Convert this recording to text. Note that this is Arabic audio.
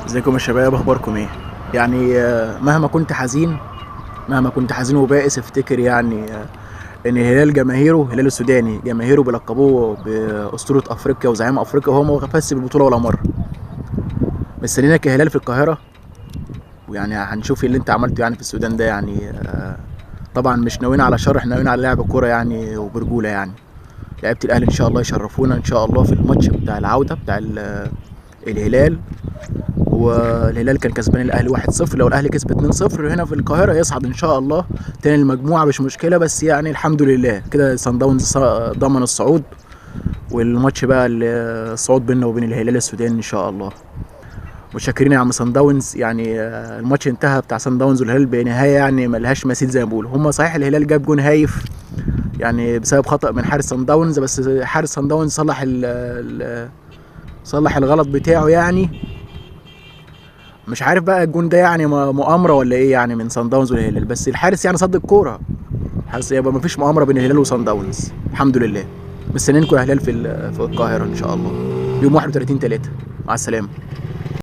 ازيكم يا شباب، اخباركم ايه؟ يعني مهما كنت حزين وبائس افتكر يعني ان الهلال السوداني جماهيره بيلقبوه باسطوره افريقيا وزعيم افريقيا، وهو ما فازش بالبطوله ولا مره. مستنينا كهلال في القاهره، ويعني هنشوف اللي انت عملته يعني في السودان ده يعني. طبعا مش ناويين على شر، احنا ناويين على لعب كوره يعني وبرجوله يعني. لعيبه الاهلي ان شاء الله يشرفونا ان شاء الله في الماتش بتاع العوده بتاع الهلال. والهلال كان كسبان الاهلي 1-0، لو الاهلي كسب 2-0 هنا في القاهره يصعد ان شاء الله تاني المجموعه، مش مشكله. بس يعني الحمد لله كده صن داونز ضمن الصعود، والماتش بقى الصعود بيننا وبين الهلال السوداني ان شاء الله. متشكرين يا عم صن داونز يعني. الماتش انتهى بتاع صن داونز والهلال بنهايه يعني ملهاش مثيل زي ما بيقولوا هم. صحيح الهلال جاب جون هايف يعني بسبب خطأ من حارس صن داونز، بس حارس صن داونز صلح الغلط بتاعه يعني. مش عارف بقى الجون ده يعني مؤامره ولا ايه يعني من صن داونز والهلال، بس الحارس يعني صد الكوره. حاسس يبقى مفيش مؤامره بين الهلال وصن داونز. الحمد لله. مستنيينكم يا هلال في القاهره ان شاء الله يوم 31/3. مع السلامه.